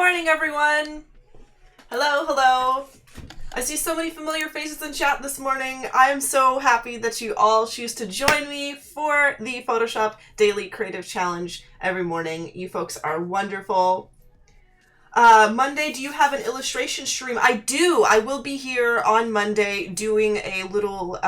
morning, everyone. Hello, hello. I see so many familiar faces in chat this morning. I am so happy that you all choose to join me for the Photoshop Daily Creative Challenge every morning. You folks are wonderful. Monday, do you have an illustration stream? I do. I will be here on Monday doing a little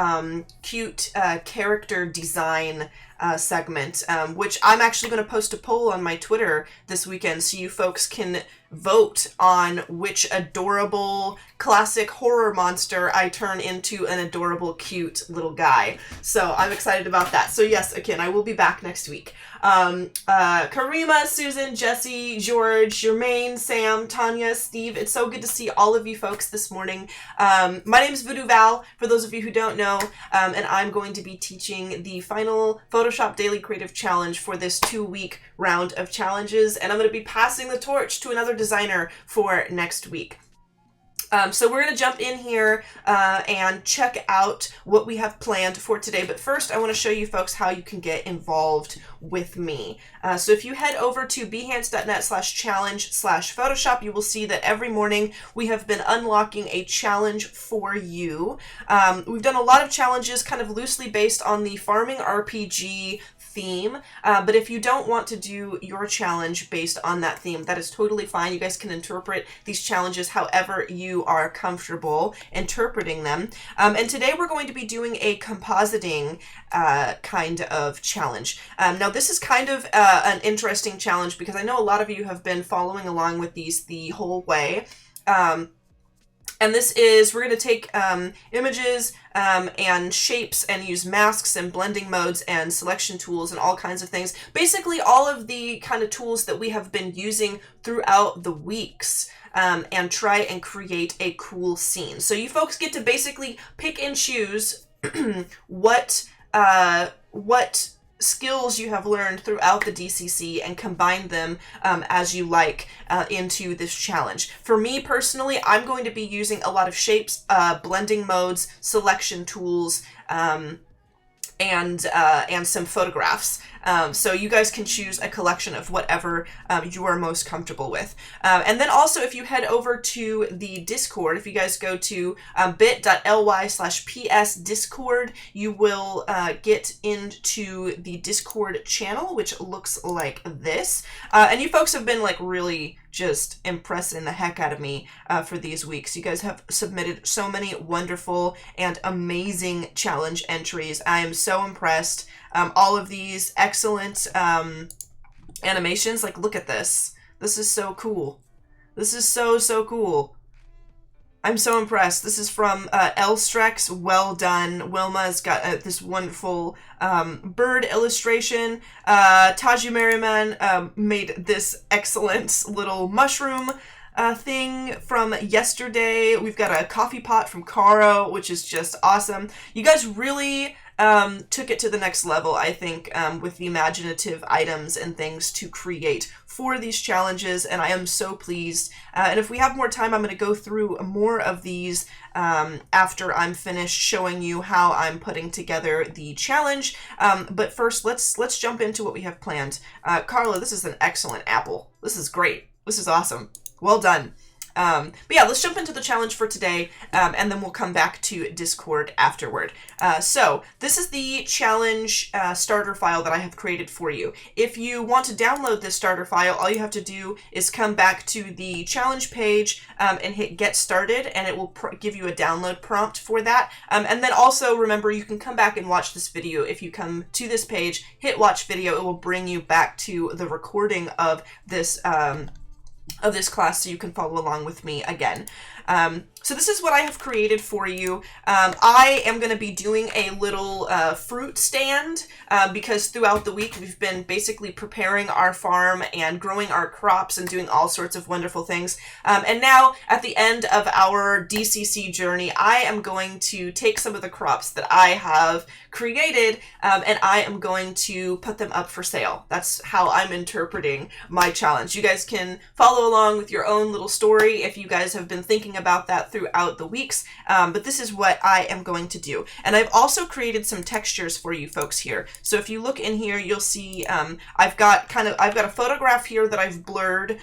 cute character design segment, which I'm actually going to post a poll on my Twitter this weekend so you folks can vote on which adorable classic horror monster I turn into an adorable cute little guy. So I'm excited about that. So yes, again, I will be back next week. Karima, Susan, Jesse, George, Jermaine, Sam, Tanya, Steve, it's so good to see all of you folks this morning. My name is Voodoo Val, for those of you who don't know, and I'm going to be teaching the final Photoshop Daily Creative Challenge for this 2-week round of challenges, and I'm going to be passing the torch to another designer for next week. So we're going to jump in here and check out what we have planned for today. But first, I want to show you folks how you can get involved with me. So if you head over to behance.net/challenge/Photoshop, you will see that every morning we have been unlocking a challenge for you. We've done a lot of challenges kind of loosely based on the farming RPG theme, but if you don't want to do your challenge based on that theme, that is totally fine. You guys can interpret these challenges however you are comfortable interpreting them. And today we're going to be doing a compositing kind of challenge. Now this is kind of an interesting challenge because I know a lot of you have been following along with these the whole way. And this is, we're going to take images and shapes and use masks and blending modes and selection tools and all kinds of things. Basically all of the kind of tools that we have been using throughout the weeks and try and create a cool scene. So you folks get to basically pick and choose what skills you have learned throughout the DCC and combine them as you like into this challenge. For me personally, I'm going to be using a lot of shapes, blending modes, selection tools, and some photographs. So you guys can choose a collection of whatever you are most comfortable with. And then also if you head over to the Discord, if you guys go to bit.ly/PS Discord, you will get into the Discord channel, which looks like this. And you folks have been like really just impressing the heck out of me for these weeks. You guys have submitted so many wonderful and amazing challenge entries. I am so impressed. All of these excellent animations, like look at this. This is so cool. This is so cool. I'm so impressed. This is from Elstrex. Well done. Wilma's got this wonderful bird illustration. Taji Merriman made this excellent little mushroom thing from yesterday. We've got a coffee pot from Caro, which is just awesome. You guys really took it to the next level, I think, with the imaginative items and things to create for these challenges, and I am so pleased. And if we have more time, I'm going to go through more of these after I'm finished showing you how I'm putting together the challenge. But first, let's jump into what we have planned. Carla, this is an excellent apple. This is great. This is awesome. Well done. But yeah, let's jump into the challenge for today, and then we'll come back to Discord afterward. So this is the challenge starter file that I have created for you. If you want to download this starter file, all you have to do is come back to the challenge page and hit Get Started, and it will give you a download prompt for that. And then also remember, you can come back and watch this video. If you come to this page, hit Watch Video, it will bring you back to the recording of this class so you can follow along with me again. So this is what I have created for you. I am going to be doing a little fruit stand because throughout the week we've been basically preparing our farm and growing our crops and doing all sorts of wonderful things. And now at the end of our DCC journey, I am going to take some of the crops that I have created and I am going to put them up for sale. That's how I'm interpreting my challenge. You guys can follow follow along with your own little story if you guys have been thinking about that throughout the weeks. But this is what I am going to do. And I've also created some textures for you folks here. So if you look in here, you'll see I've got a photograph here that I've blurred.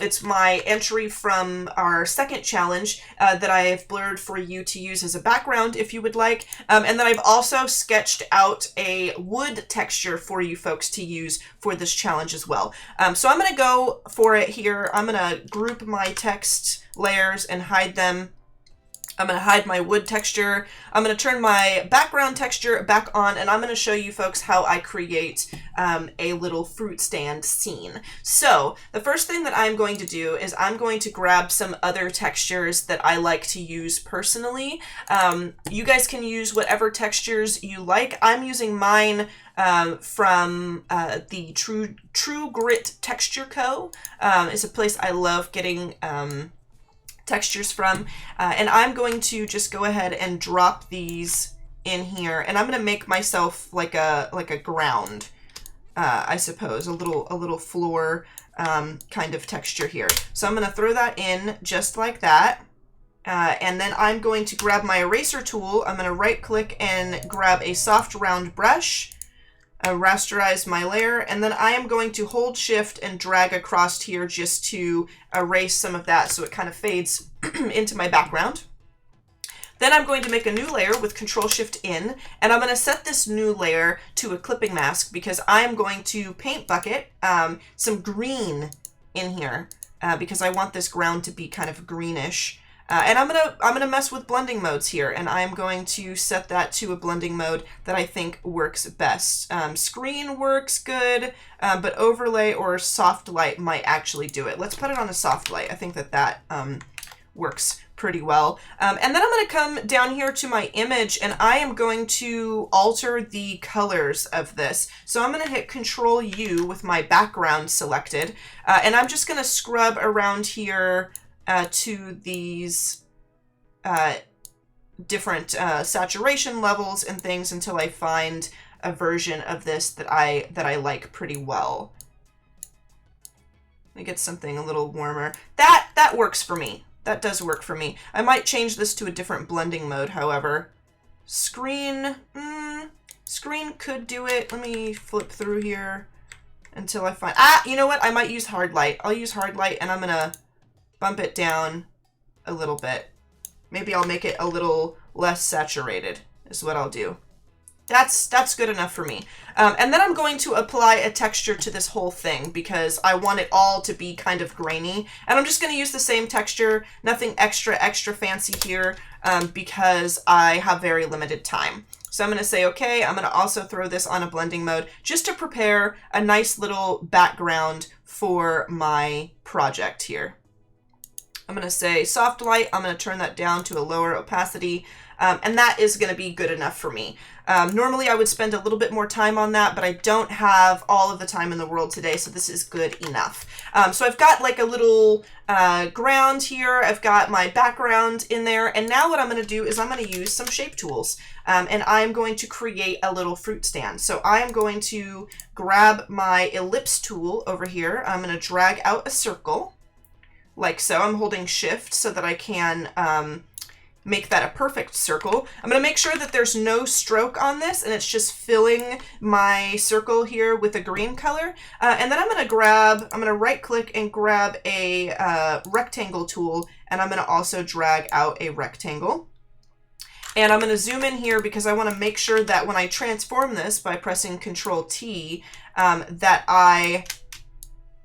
It's my entry from our second challenge that I have blurred for you to use as a background if you would like. And then I've also sketched out a wood texture for you folks to use for this challenge as well. So I'm going to go for it here. I'm going to group my text layers and hide them. I'm going to hide my wood texture. I'm going to turn my background texture back on, and I'm going to show you folks how I create a little fruit stand scene. So the first thing that I'm going to do is I'm going to grab some other textures that I like to use personally. You guys can use whatever textures you like. I'm using mine from the True Grit Texture Co. It's a place I love getting textures from, and I'm going to just go ahead and drop these in here, and I'm going to make myself like a ground, I suppose, a little floor kind of texture here. So I'm going to throw that in just like that, and then I'm going to grab my eraser tool. I'm going to right click and grab a soft round brush, rasterize my layer, and then I am going to hold shift and drag across here just to erase some of that so it kind of fades into my background. Then I'm going to make a new layer with Control Shift in, and I'm going to set this new layer to a clipping mask because I am going to paint bucket some green in here because I want this ground to be kind of greenish. And I'm gonna mess with blending modes here, and I'm going to set that to a blending mode that I think works best. Screen works good, but overlay or soft light might actually do it. Let's put it on a soft light. I think that works pretty well. And then I'm going to come down here to my image, and I am going to alter the colors of this. So I'm going to hit Control U with my background selected, and I'm just going to scrub around here to these different saturation levels and things until I find a version of this that I like pretty well. Let me get something a little warmer. That works for me. That does work for me. I might change this to a different blending mode, however. Screen could do it. Let me flip through here until I find... you know what? I might use hard light. I'll use hard light, and I'm going to bump it down a little bit. Maybe I'll make it a little less saturated is what I'll do. That's good enough for me. And then I'm going to apply a texture to this whole thing because I want it all to be kind of grainy. And I'm just going to use the same texture, nothing extra fancy here because I have very limited time. So I'm going to say, okay, I'm going to also throw this on a blending mode just to prepare a nice little background for my project here. I'm going to say soft light. I'm going to turn that down to a lower opacity. And that is going to be good enough for me. Normally I would spend a little bit more time on that, but I don't have all of the time in the world today, so this is good enough. So I've got like a little ground here. I've got my background in there. And now what I'm going to do is I'm going to use some shape tools. And I'm going to create a little fruit stand. So I am going to grab my ellipse tool over here. I'm going to drag out a circle like so. I'm holding shift so that I can make that a perfect circle. I'm going to make sure that there's no stroke on this and it's just filling my circle here with a green color. And then I'm going to right click and grab a rectangle tool, and I'm going to also drag out a rectangle. And I'm going to zoom in here because I want to make sure that when I transform this by pressing Control T, that I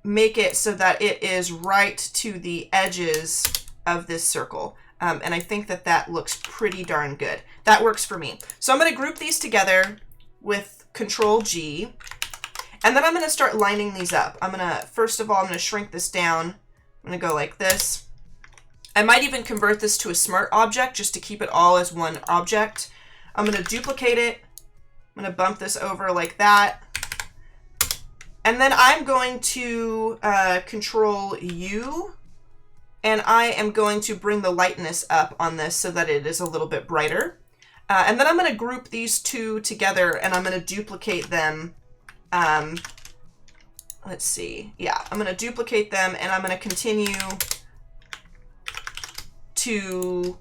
make it so that it is right to the edges of this circle. And I think that that looks pretty darn good. That works for me. So I'm going to group these together with Control G, and then I'm going to start lining these up. First of all, I'm going to shrink this down. I'm going to go like this. I might even convert this to a smart object just to keep it all as one object. I'm going to duplicate it. I'm going to bump this over like that. And then I'm going to Control U, and I am going to bring the lightness up on this so that it is a little bit brighter. And then I'm going to group these two together, and I'm going to duplicate them. Let let's see. Yeah, I'm going to duplicate them, and I'm going to continue to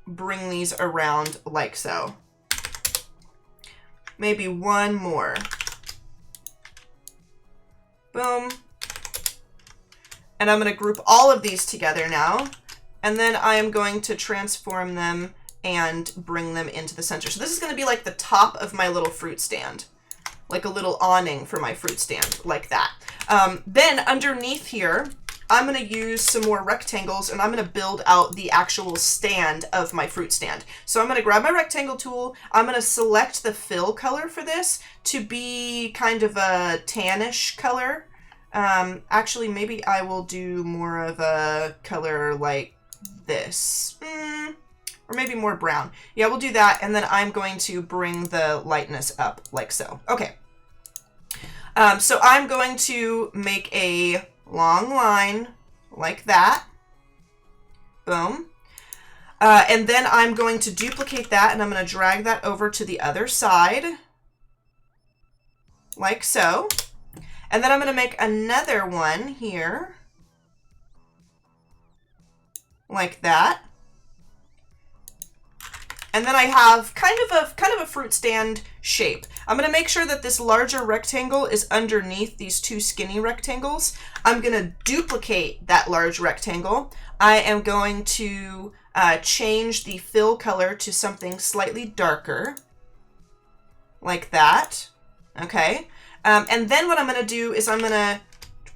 bring these around like so. Maybe one more. Boom. And I'm going to group all of these together now. And then I am going to transform them and bring them into the center. So this is going to be like the top of my little fruit stand, like a little awning for my fruit stand, like that. Then underneath here, I'm going to use some more rectangles, and I'm going to build out the actual stand of my fruit stand. So I'm going to grab my rectangle tool. I'm going to select the fill color for this to be kind of a tannish color. Actually, maybe I will do more of a color like this. Or maybe more brown. Yeah, we'll do that, and then I'm going to bring the lightness up like so. Okay. So I'm going to make a long line like that. Boom. And then I'm going to duplicate that, and I'm going to drag that over to the other side like so. And then I'm going to make another one here like that. And then I have kind of a fruit stand shape. I'm going to make sure that this larger rectangle is underneath these two skinny rectangles. I'm going to duplicate that large rectangle. I am going to change the fill color to something slightly darker, like that. Okay. And then what I'm going to do is I'm going to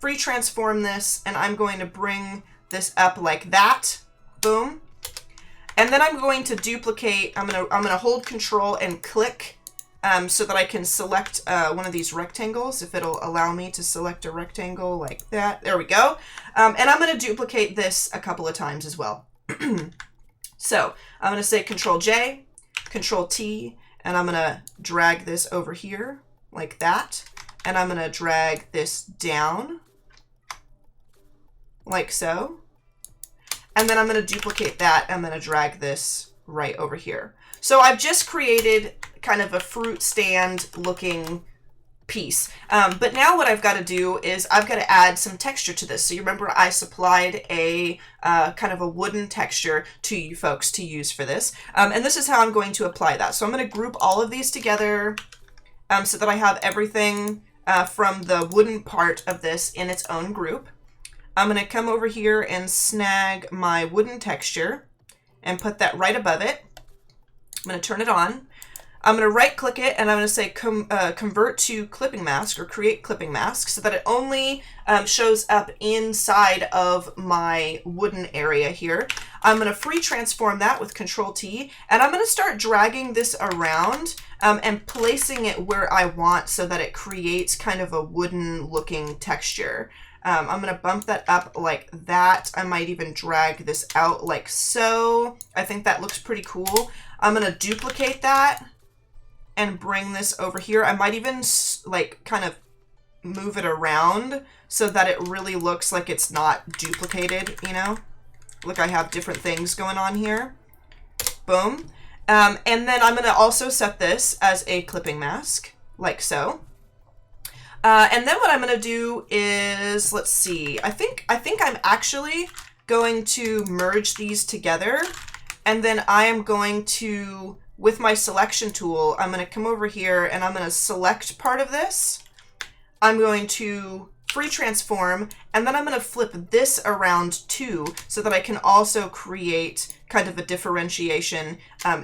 free transform this, and I'm going to bring this up like that. Boom. And then I'm going to duplicate. I'm gonna hold Control and click so that I can select one of these rectangles, if it'll allow me to select a rectangle like that. There we go. And I'm gonna duplicate this a couple of times as well. So I'm gonna say Control J, Control T, and I'm gonna drag this over here like that. And I'm gonna drag this down like so. And then I'm going to duplicate that. I'm going to drag this right over here. So I've just created kind of a fruit stand looking piece. But now what I've got to do is I've got to add some texture to this. So you remember I supplied a kind of a wooden texture to you folks to use for this. And this is how I'm going to apply that. So I'm going to group all of these together so that I have everything from the wooden part of this in its own group. I'm going to come over here and snag my wooden texture and put that right above it. I'm going to turn it on. I'm going to right click it, and I'm going to say convert to clipping mask, or create clipping mask, so that it only shows up inside of my wooden area here. I'm going to free transform that with Control T, and I'm going to start dragging this around and placing it where I want so that it creates kind of a wooden looking texture. I'm going to bump that up like that. I might even drag this out like so. I think that looks pretty cool. I'm going to duplicate that and bring this over here. I might even like kind of move it around so that it really looks like it's not duplicated, you know? Look, I have different things going on here. Boom. And then I'm going to also set this as a clipping mask, like so. And then what I'm going to do is, let's see, I think I'm actually going to merge these together, and then I am going to, with my selection tool, I'm going to come over here and I'm going to select part of this. I'm going to free transform, and then I'm going to flip this around too, so that I can also create kind of a differentiation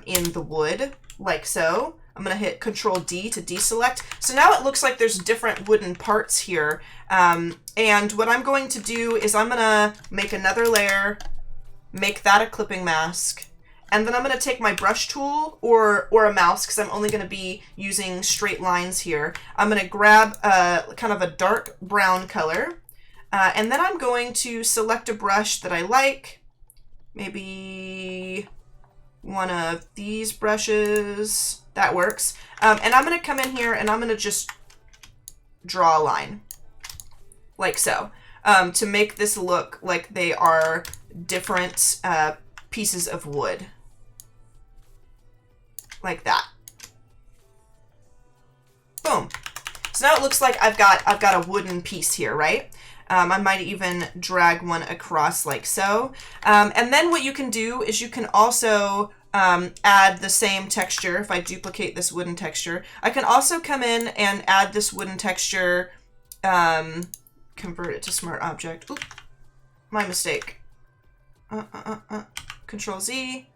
in the wood, like so. I'm going to hit Control D to deselect. So now it looks like there's different wooden parts here. And what I'm going to do is I'm going to make another layer, make that a clipping mask, and then I'm going to take my brush tool or a mouse, because I'm only going to be using straight lines here. I'm going to grab kind of a dark brown color, and then I'm going to select a brush that I like, maybe one of these brushes. That works. And I'm going to come in here and I'm going to just draw a line like so to make this look like they are different pieces of wood, like that. Boom. So So now it looks like I've got a wooden piece here, right? I might even drag one across like so. And then what you can do is you can also add the same texture. If I duplicate this wooden texture, I can also come in and add this wooden texture, convert it to smart object. Oop, my mistake. Control Z.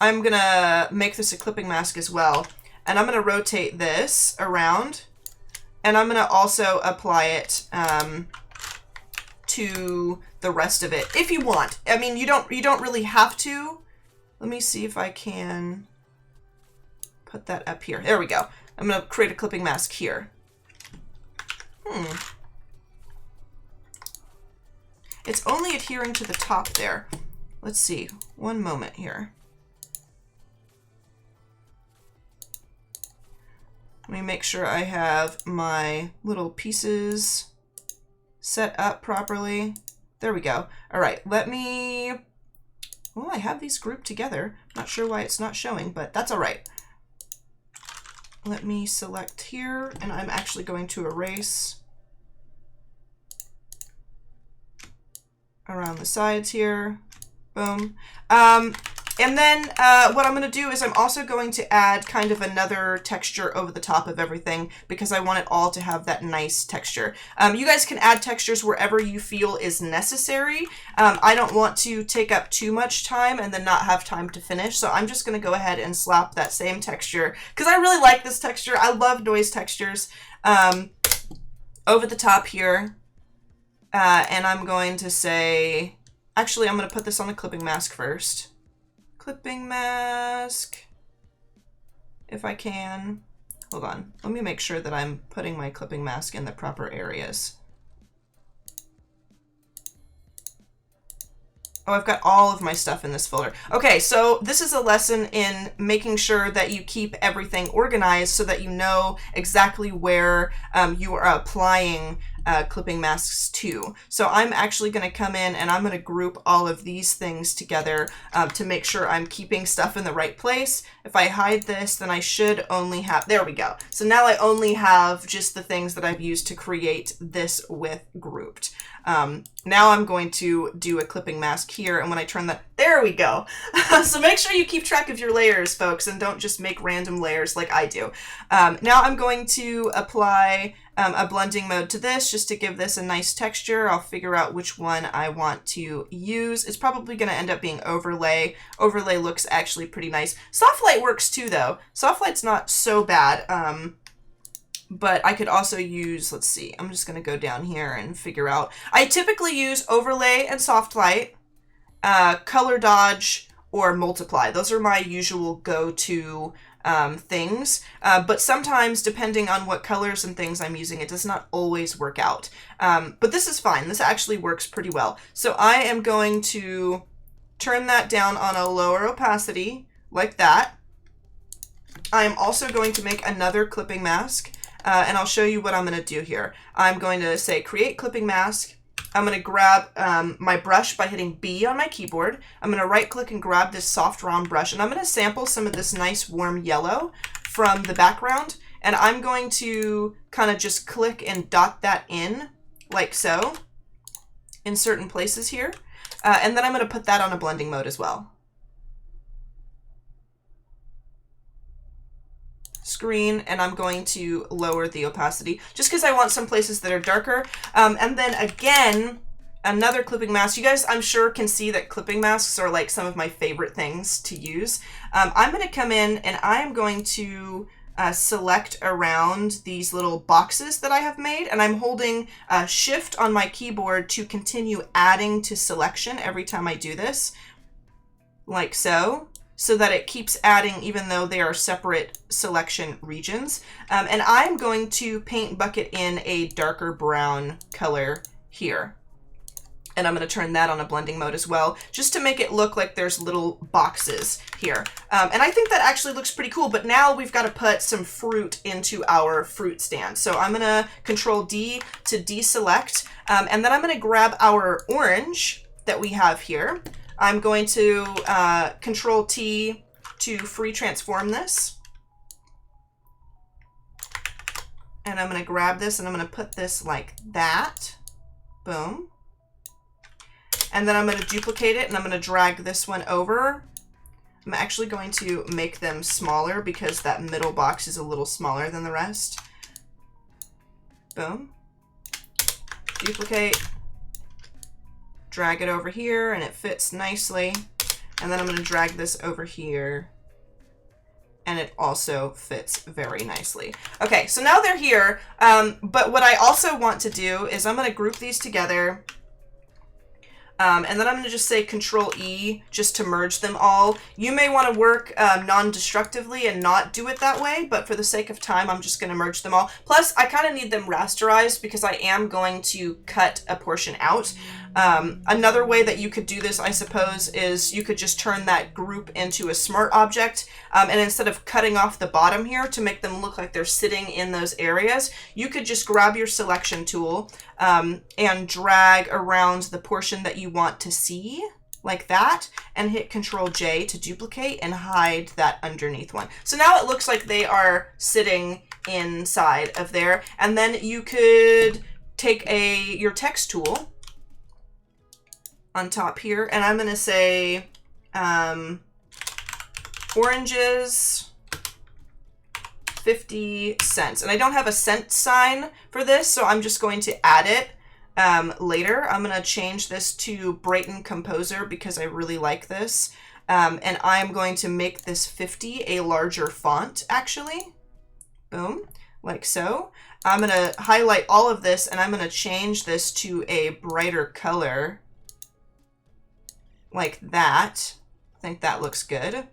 I'm gonna make this a clipping mask as well. And I'm gonna rotate this around, and I'm gonna also apply it to the rest of it if you want. I mean, you don't really have to. Let me see if I can put that up here. There we go. I'm gonna create a clipping mask here. It's only adhering to the top there. Let's see, one moment here. Let me make sure I have my little pieces set up properly. There we go. All right, let me, well, I have these grouped together. Not sure why it's not showing, but that's all right. Let me select here, and I'm actually going to erase around the sides here. Boom. And then what I'm going to do is I'm also going to add kind of another texture over the top of everything because I want it all to have that nice texture. You guys can add textures wherever you feel is necessary. I don't want to take up too much time and then not have time to finish. So I'm just going to go ahead and slap that same texture because I really like this texture. I love noise textures over the top here. And I'm going to say, actually, I'm going to put this on a clipping mask first. Clipping mask, if I can. Hold on, let me make sure that I'm putting my clipping mask in the proper areas. Oh, I've got all of my stuff in this folder. Okay, so this is a lesson in making sure that you keep everything organized so that you know exactly where you are applying clipping masks to. So I'm actually going to come in and I'm going to group all of these things together to make sure I'm keeping stuff in the right place. If I hide this, then I should only have, there we go. So now I only have just the things that I've used to create this with grouped. Now I'm going to do a clipping mask here, and when I turn that, there we go. So make sure you keep track of your layers, folks, and don't just make random layers like I do. Now I'm going to apply a blending mode to this just to give this a nice texture. I'll figure out which one I want to use. It's probably going to end up being overlay. Overlay looks actually pretty nice. Soft light works too, though. Soft light's not so bad. But I could also use, let's see, I'm just going to go down here and figure out. I typically use overlay and soft light, color dodge, or multiply. Those are my usual go-to things. But sometimes, depending on what colors and things I'm using, it does not always work out. But this is fine. This actually works pretty well. So I am going to turn that down on a lower opacity, like that. I am also going to make another clipping mask. And I'll show you what I'm going to do here. I'm going to say create clipping mask. I'm going to grab my brush by hitting B on my keyboard. I'm going to right click and grab this soft round brush, and I'm going to sample some of this nice warm yellow from the background. And I'm going to kind of just click and dot that in like so in certain places here. And then I'm going to put that on a blending mode as well. Screen, and I'm going to lower the opacity just because I want some places that are darker. And then again, another clipping mask. You guys, I'm sure, can see that clipping masks are like some of my favorite things to use. I'm going to come in and I am going to select around these little boxes that I have made, and I'm holding Shift on my keyboard to continue adding to selection every time I do this, like so. So that it keeps adding even though they are separate selection regions. And I'm going to paint bucket in a darker brown color here. And I'm going to turn that on a blending mode as well, just to make it look like there's little boxes here. And I think that actually looks pretty cool, but now we've got to put some fruit into our fruit stand. So I'm going to Control D to deselect, and then I'm going to grab our orange that we have here. I'm going to Control T to free transform this. And I'm going to grab this and I'm going to put this like that. Boom. And then I'm going to duplicate it and I'm going to drag this one over. I'm actually going to make them smaller because that middle box is a little smaller than the rest. Boom. Duplicate. Drag it over here and it fits nicely. And then I'm going to drag this over here. And it also fits very nicely. Okay, so now they're here. But what I also want to do is I'm going to group these together. And then I'm going to just say Control E just to merge them all. You may want to work non-destructively and not do it that way, but for the sake of time, I'm just going to merge them all. Plus, I kind of need them rasterized because I am going to cut a portion out. Another way that you could do this, I suppose, is you could just turn that group into a smart object. And instead of cutting off the bottom here to make them look like they're sitting in those areas, you could just grab your selection tool and drag around the portion that you want to see like that and hit Control J to duplicate and hide that underneath one. So now it looks like they are sitting inside of there. And then you could take your text tool on top here, and I'm going to say oranges 50 cents. And I don't have a cent sign for this, so I'm just going to add it later. I'm going to change this to Brayton Composer because I really like this. And I'm going to make this 50 a larger font, actually. Boom, like so. I'm going to highlight all of this, and I'm going to change this to a brighter color. Like that. I think that looks good.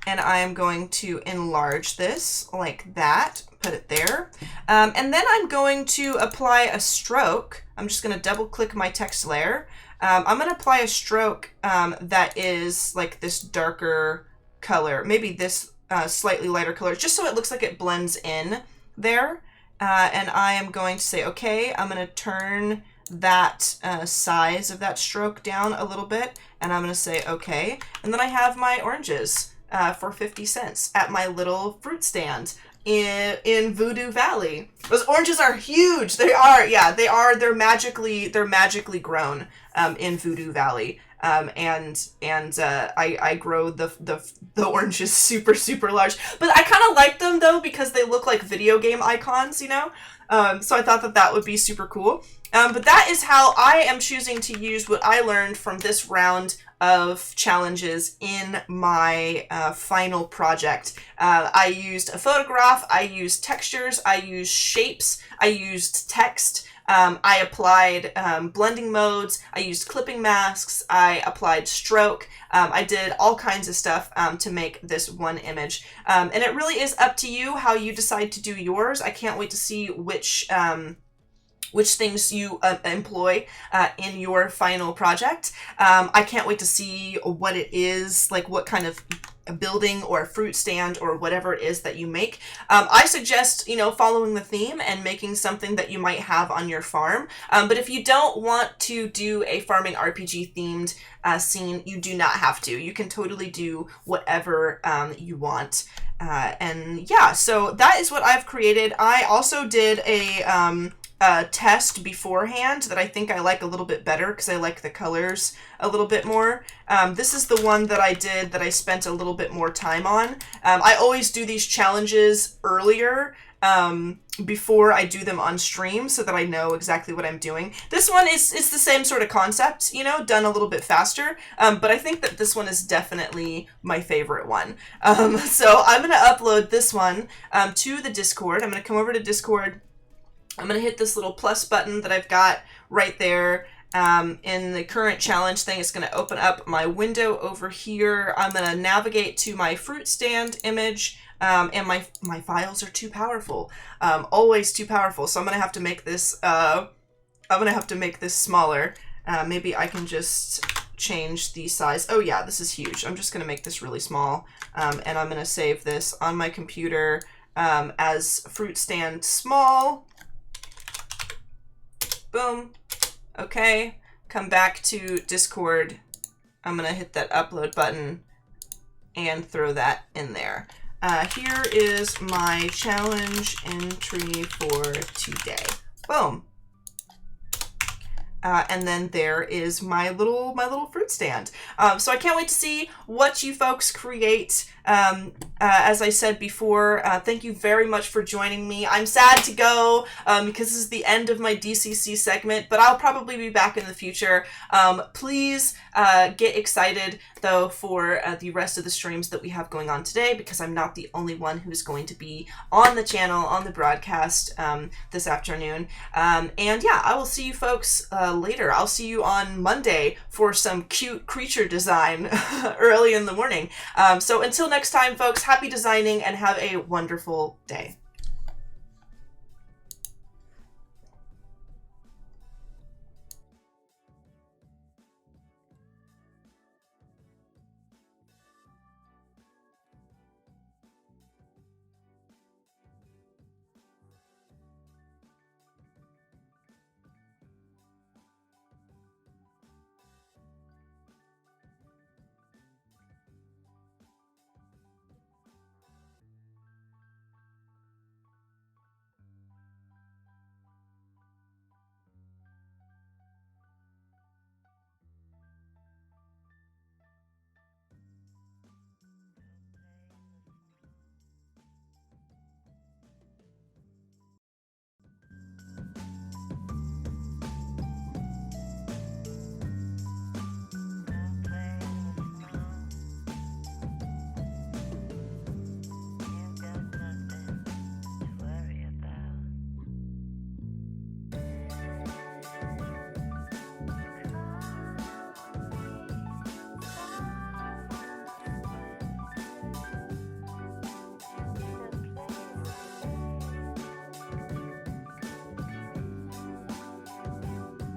And I am going to enlarge this like that, put it there. And then I'm going to apply a stroke. I'm just going to double click my text layer. I'm going to apply a stroke that is like this darker color, maybe this slightly lighter color, just so it looks like it blends in there. And I am going to say, okay, I'm going to turn that size of that stroke down a little bit, and I'm going to say okay. And then I have my oranges for 50 cents at my little fruit stand in Voodoo Valley. Those oranges are huge. They are, yeah, they are. They're magically grown in Voodoo Valley. I grow the oranges super large, but I kind of like them though because they look like video game icons, you know. So I thought that would be super cool. But that is how I am choosing to use what I learned from this round of challenges in my final project. I used a photograph, I used textures, I used shapes, I used text, I applied blending modes, I used clipping masks, I applied stroke, I did all kinds of stuff to make this one image. And it really is up to you how you decide to do yours. I can't wait to see which things you employ in your final project. I can't wait to see what it is, like what kind of a building or a fruit stand or whatever it is that you make. I suggest, you know, following the theme and making something that you might have on your farm. But if you don't want to do a farming RPG themed scene, you do not have to. You can totally do whatever you want. And yeah, so that is what I've created. I also did a test beforehand that I think I like a little bit better because I like the colors a little bit more. This is the one that I did that I spent a little bit more time on. I always do these challenges earlier before I do them on stream so that I know exactly what I'm doing. This one is the same sort of concept, you know, done a little bit faster. But I think that this one is definitely my favorite one. So I'm going to upload this one to the Discord. I'm going to come over to Discord. I'm going to hit this little plus button that I've got right there in the current challenge thing. It's going to open up my window over here. I'm going to navigate to my fruit stand image, and my files are too powerful, always too powerful. So I'm going to have to make this, smaller. Maybe I can just change the size. Oh yeah, this is huge. I'm just going to make this really small, and I'm going to save this on my computer as fruit stand small. Boom. Okay. Come back to Discord. I'm going to hit that upload button and throw that in there. here is my challenge entry for today. Boom. And then there is my little fruit stand. So I can't wait to see what you folks create. As I said before, thank you very much for joining me. I'm sad to go because this is the end of my DCC segment, but I'll probably be back in the future. Please get excited though for the rest of the streams that we have going on today, because I'm not the only one who's going to be on the channel, on the broadcast this afternoon. And yeah, I will see you folks later. I'll see you on Monday for some cute creature design early in the morning. So until next time, folks, happy designing and have a wonderful day.